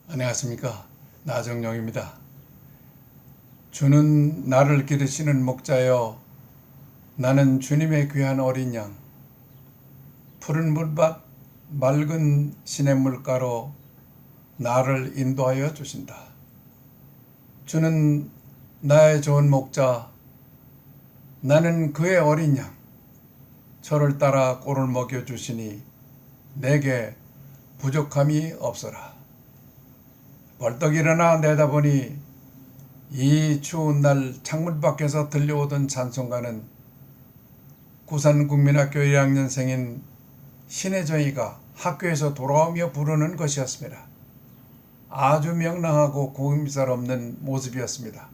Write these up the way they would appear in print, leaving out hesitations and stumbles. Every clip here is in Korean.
안녕하십니까. 나정용입니다. 주는 나를 기르시는 목자여, 나는 주님의 귀한 어린 양. 푸른 물밭, 맑은 시냇물가로 나를 인도하여 주신다. 주는 나의 좋은 목자, 나는 그의 어린 양. 저를 따라 꼴을 먹여주시니 내게 부족함이 없어라. 벌떡 일어나 내다보니 이 추운 날 창문 밖에서 들려오던 찬송가는 구산국민학교 1학년생인 신혜정이가 학교에서 돌아오며 부르는 것이었습니다. 아주 명랑하고 구김살 없는 모습이었습니다.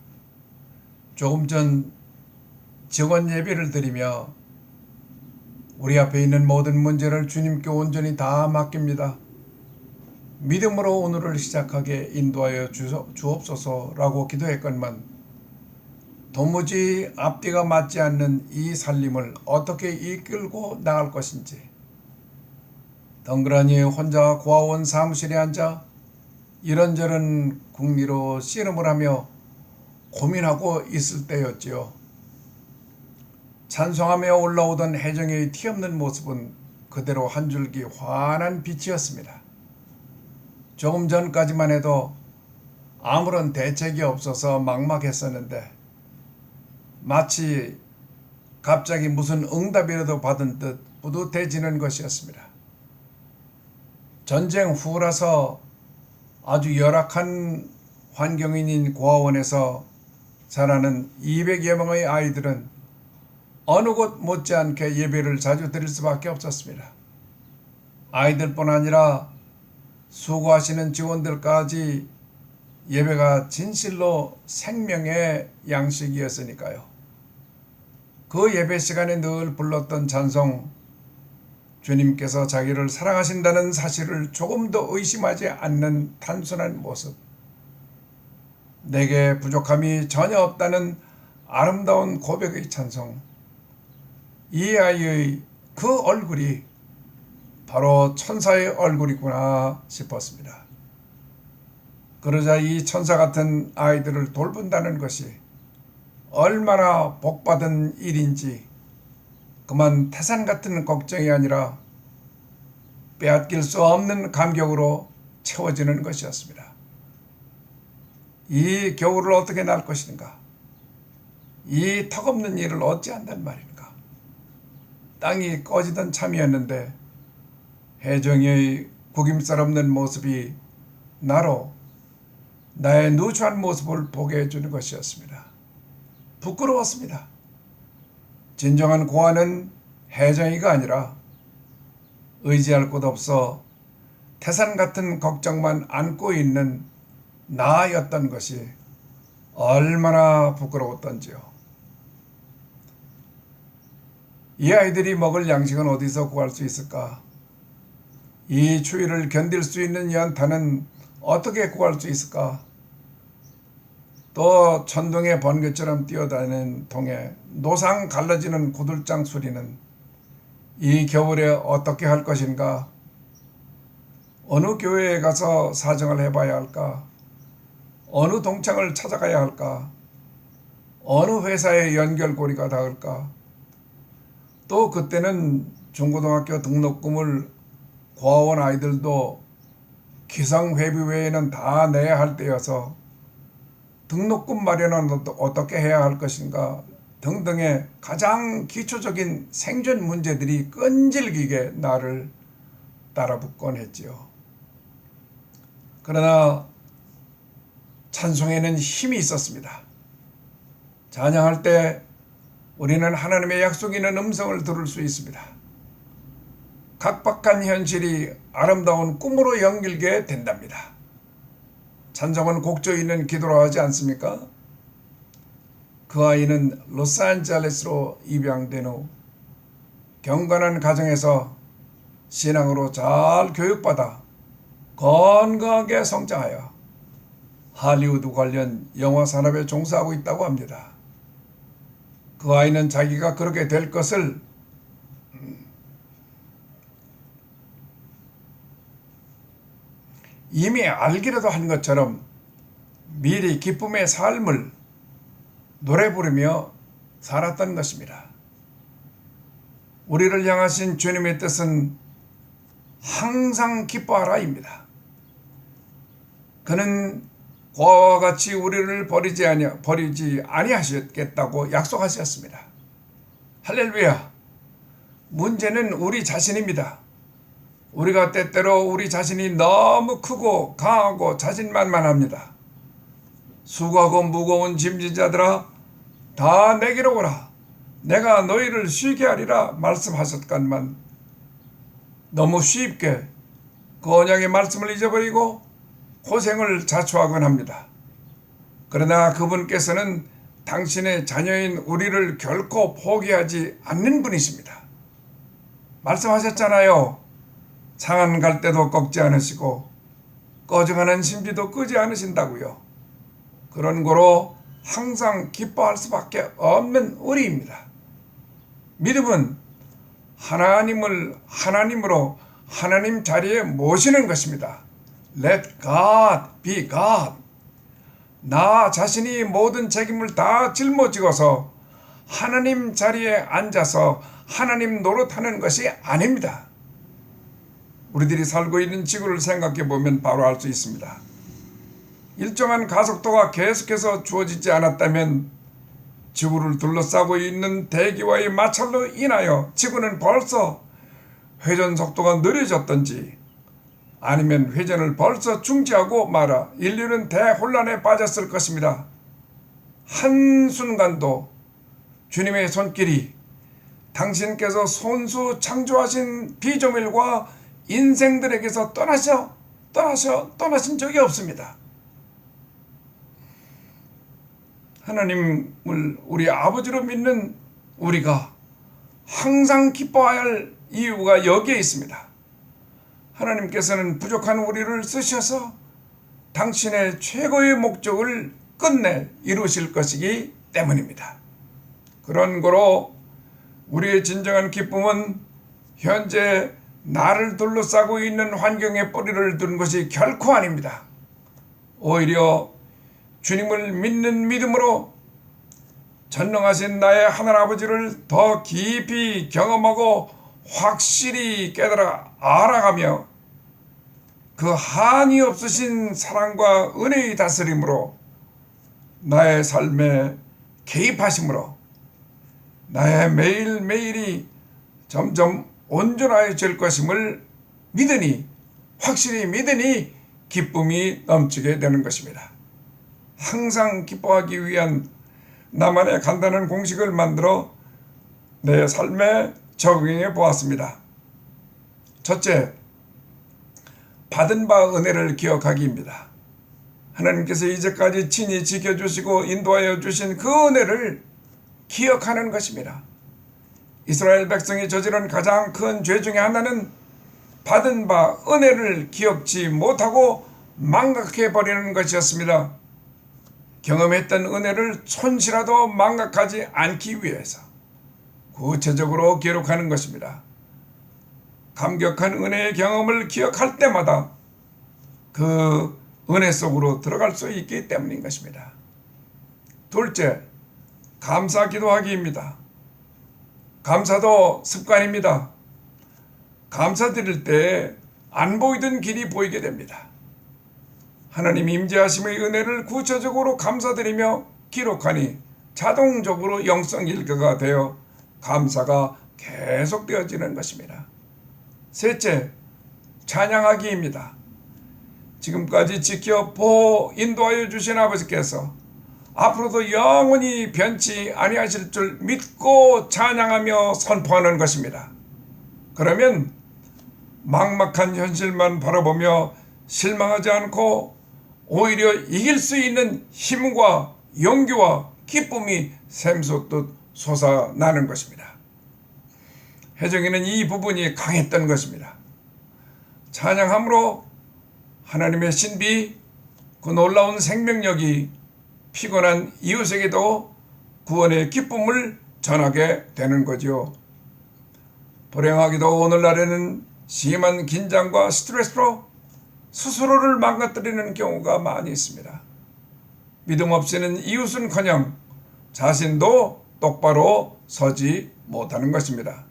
조금 전 직원 예배를 드리며 우리 앞에 있는 모든 문제를 주님께 온전히 다 맡깁니다. 믿음으로 오늘을 시작하게 인도하여 주옵소서라고 기도했건만 도무지 앞뒤가 맞지 않는 이 살림을 어떻게 이끌고 나갈 것인지 덩그러니 혼자 고아원 사무실에 앉아 이런저런 궁리로 씨름을 하며 고민하고 있을 때였지요. 찬송하며 올라오던 혜정의 티없는 모습은 그대로 한 줄기 환한 빛이었습니다. 조금 전까지만 해도 아무런 대책이 없어서 막막했었는데 마치 갑자기 무슨 응답이라도 받은 듯 뿌듯해지는 것이었습니다. 전쟁 후라서 아주 열악한 환경인인 고아원에서 자라는 200여 명의 아이들은 어느 곳 못지않게 예배를 자주 드릴 수밖에 없었습니다. 아이들뿐 아니라 수고하시는 직원들까지 예배가 진실로 생명의 양식이었으니까요. 그 예배 시간에 늘 불렀던 찬송, 주님께서 자기를 사랑하신다는 사실을 조금도 의심하지 않는 단순한 모습, 내게 부족함이 전혀 없다는 아름다운 고백의 찬송, 이 아이의 그 얼굴이 바로 천사의 얼굴이구나 싶었습니다. 그러자 이 천사 같은 아이들을 돌본다는 것이 얼마나 복받은 일인지 그만 태산 같은 걱정이 아니라 빼앗길 수 없는 감격으로 채워지는 것이었습니다. 이 겨울을 어떻게 날 것인가? 이 턱없는 일을 어찌한단 말인가? 땅이 꺼지던 참이었는데 혜정이의 구김살 없는 모습이 나로 나의 누추한 모습을 보게 해주는 것이었습니다. 부끄러웠습니다. 진정한 고아는 혜정이가 아니라 의지할 곳 없어 태산 같은 걱정만 안고 있는 나였던 것이 얼마나 부끄러웠던지요. 이 아이들이 먹을 양식은 어디서 구할 수 있을까? 이 추위를 견딜 수 있는 연탄은 어떻게 구할 수 있을까? 또 천둥의 번개처럼 뛰어다니는 동해 노상 갈라지는 구들장 소리는 이 겨울에 어떻게 할 것인가? 어느 교회에 가서 사정을 해봐야 할까? 어느 동창을 찾아가야 할까? 어느 회사의 연결고리가 닿을까? 또 그때는 중고등학교 등록금을 고아원 아이들도 기상회비 외에는 다 내야 할 때여서 등록금 마련은 어떻게 해야 할 것인가 등등의 가장 기초적인 생존 문제들이 끈질기게 나를 따라붙곤 했지요. 그러나 찬송에는 힘이 있었습니다. 찬양할 때 우리는 하나님의 약속 있는 음성을 들을 수 있습니다. 각박한 현실이 아름다운 꿈으로 연결게 된답니다. 찬송은 곡조 있는 기도로 하지 않습니까? 그 아이는 로스앤젤레스로 입양된 후 경건한 가정에서 신앙으로 잘 교육받아 건강하게 성장하여 할리우드 관련 영화 산업에 종사하고 있다고 합니다. 그 아이는 자기가 그렇게 될 것을 이미 알기라도 한 것처럼 미리 기쁨의 삶을 노래 부르며 살았던 것입니다. 우리를 향하신 주님의 뜻은 항상 기뻐하라입니다. 그는 고아와 같이 우리를 버리지 아니하시겠다고 약속하셨습니다. 할렐루야! 문제는 우리 자신입니다. 우리가 때때로 우리 자신이 너무 크고 강하고 자신만만합니다. 수고하고 무거운 짐진자들아 다 내게로 오라. 내가 너희를 쉬게 하리라 말씀하셨건만 너무 쉽게 그 언약의 말씀을 잊어버리고 고생을 자초하곤 합니다. 그러나 그분께서는 당신의 자녀인 우리를 결코 포기하지 않는 분이십니다. 말씀하셨잖아요. 상한 갈대도 꺾지 않으시고 꺼져가는 심지도 끄지 않으신다고요. 그런 거로 항상 기뻐할 수밖에 없는 우리입니다. 믿음은 하나님을 하나님으로 하나님 자리에 모시는 것입니다. Let God be God. 나 자신이 모든 책임을 다 짊어지고서 하나님 자리에 앉아서 하나님 노릇하는 것이 아닙니다. 우리들이 살고 있는 지구를 생각해 보면 바로 알 수 있습니다. 일정한 가속도가 계속해서 주어지지 않았다면 지구를 둘러싸고 있는 대기와의 마찰로 인하여 지구는 벌써 회전 속도가 느려졌던지 아니면 회전을 벌써 중지하고 말아 인류는 대혼란에 빠졌을 것입니다. 한순간도 주님의 손길이 당신께서 손수 창조하신 피조물과 인생들에게서 떠나신 적이 없습니다. 하나님을 우리 아버지로 믿는 우리가 항상 기뻐해야 할 이유가 여기에 있습니다. 하나님께서는 부족한 우리를 쓰셔서 당신의 최고의 목적을 끝내 이루실 것이기 때문입니다. 그런 거로 우리의 진정한 기쁨은 현재 나를 둘러싸고 있는 환경에 뿌리를 둔 것이 결코 아닙니다. 오히려 주님을 믿는 믿음으로 전능하신 나의 하늘아버지를 더 깊이 경험하고 확실히 깨달아 알아가며 그 한이 없으신 사랑과 은혜의 다스림으로 나의 삶에 개입하심으로 나의 매일매일이 점점 온전해질 것임을 믿으니 확실히 믿으니 기쁨이 넘치게 되는 것입니다. 항상 기뻐하기 위한 나만의 간단한 공식을 만들어 내 삶에 적용해 보았습니다. 첫째, 받은 바 은혜를 기억하기입니다. 하나님께서 이제까지 친히 지켜주시고 인도하여 주신 그 은혜를 기억하는 것입니다. 이스라엘 백성이 저지른 가장 큰 죄 중에 하나는 받은 바 은혜를 기억지 못하고 망각해버리는 것이었습니다. 경험했던 은혜를 촌시라도 망각하지 않기 위해서 구체적으로 기록하는 것입니다. 감격한 은혜의 경험을 기억할 때마다 그 은혜 속으로 들어갈 수 있기 때문인 것입니다. 둘째, 감사 기도하기입니다. 감사도 습관입니다. 감사드릴 때 안 보이던 길이 보이게 됩니다. 하나님 임재하심의 은혜를 구체적으로 감사드리며 기록하니 자동적으로 영성 일과가 되어 감사가 계속되어지는 것입니다. 셋째, 찬양하기입니다. 지금까지 지켜 보호 인도하여 주신 아버지께서 앞으로도 영원히 변치 아니하실 줄 믿고 찬양하며 선포하는 것입니다. 그러면 막막한 현실만 바라보며 실망하지 않고 오히려 이길 수 있는 힘과 용기와 기쁨이 샘솟듯 솟아나는 것입니다. 혜정이는 이 부분이 강했던 것입니다. 찬양함으로 하나님의 신비, 그 놀라운 생명력이 피곤한 이웃에게도 구원의 기쁨을 전하게 되는 거죠. 불행하게도 오늘날에는 심한 긴장과 스트레스로 스스로를 망가뜨리는 경우가 많이 있습니다. 믿음 없이는 이웃은커녕 자신도 똑바로 서지 못하는 것입니다.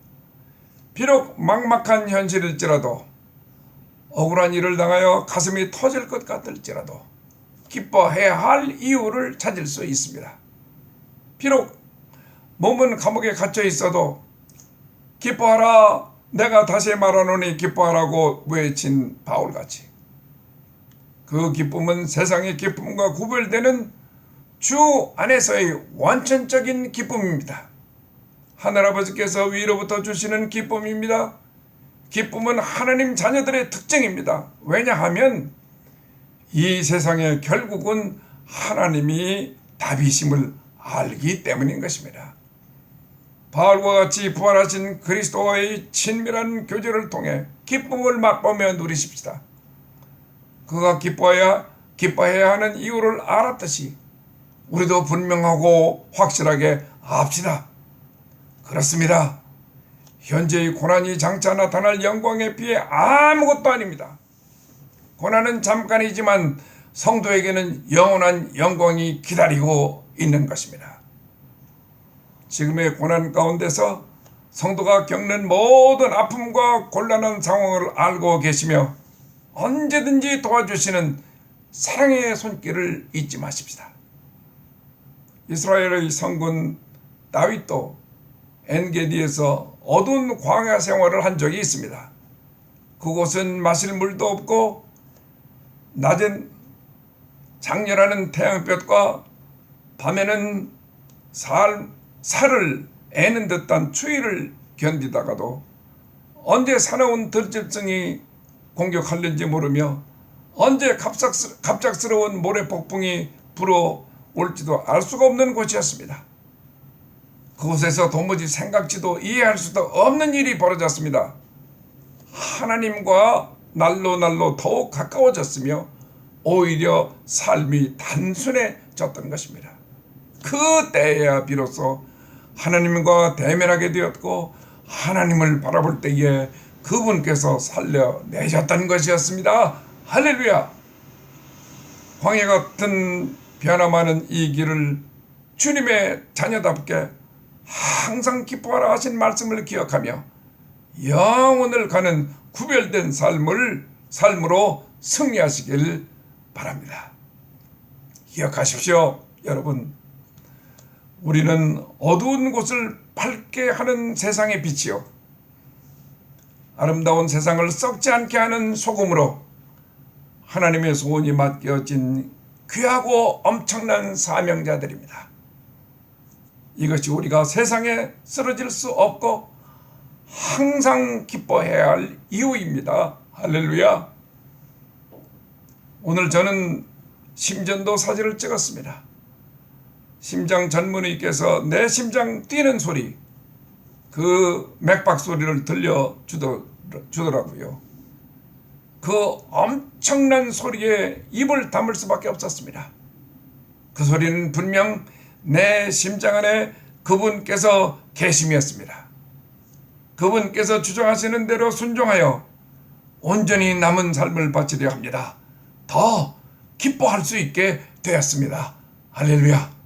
비록 막막한 현실일지라도, 억울한 일을 당하여 가슴이 터질 것 같을지라도 기뻐해야 할 이유를 찾을 수 있습니다. 비록 몸은 감옥에 갇혀 있어도 기뻐하라, 내가 다시 말하노니 기뻐하라고 외친 바울같이 그 기쁨은 세상의 기쁨과 구별되는 주 안에서의 완전적인 기쁨입니다. 하늘아버지께서 위로부터 주시는 기쁨입니다. 기쁨은 하나님 자녀들의 특징입니다. 왜냐하면 이 세상에 결국은 하나님이 답이심을 알기 때문인 것입니다. 바울과 같이 부활하신 그리스도와의 친밀한 교제를 통해 기쁨을 맛보며 누리십시다. 그가 기뻐해야 하는 이유를 알았듯이 우리도 분명하고 확실하게 압시다. 그렇습니다. 현재의 고난이 장차 나타날 영광에 비해 아무것도 아닙니다. 고난은 잠깐이지만 성도에게는 영원한 영광이 기다리고 있는 것입니다. 지금의 고난 가운데서 성도가 겪는 모든 아픔과 곤란한 상황을 알고 계시며 언제든지 도와주시는 사랑의 손길을 잊지 마십시다. 이스라엘의 성군 다윗도 엔게디에서 어두운 광야 생활을 한 적이 있습니다. 그곳은 마실 물도 없고 낮엔 장렬하는 태양볕과 밤에는 살을 애는 듯한 추위를 견디다가도 언제 사나운 들짐승이 공격할는지 모르며 언제 갑작스러운 모래 폭풍이 불어올지도 알 수가 없는 곳이었습니다. 그곳에서 도무지 생각지도 이해할 수도 없는 일이 벌어졌습니다. 하나님과 날로 더욱 가까워졌으며 오히려 삶이 단순해졌던 것입니다. 그때야 비로소 하나님과 대면하게 되었고 하나님을 바라볼 때에 그분께서 살려내셨던 것이었습니다. 할렐루야! 광야 같은 변화 많은 이 길을 주님의 자녀답게 항상 기뻐하라 하신 말씀을 기억하며 영원을 가는 구별된 삶으로 승리하시길 바랍니다. 기억하십시오, 여러분. 우리는 어두운 곳을 밝게 하는 세상의 빛이요, 아름다운 세상을 썩지 않게 하는 소금으로 하나님의 소원이 맡겨진 귀하고 엄청난 사명자들입니다. 이것이 우리가 세상에 쓰러질 수 없고 항상 기뻐해야 할 이유입니다. 할렐루야! 오늘 저는 심전도 사진을 찍었습니다. 심장 전문의께서 내 심장 뛰는 소리, 그 맥박 소리를 들려주더라고요. 그 엄청난 소리에 입을 다물 수밖에 없었습니다. 그 소리는 분명 내 심장 안에 그분께서 계심이었습니다. 그분께서 주장하시는 대로 순종하여 온전히 남은 삶을 바치려 합니다. 더 기뻐할 수 있게 되었습니다. 할렐루야!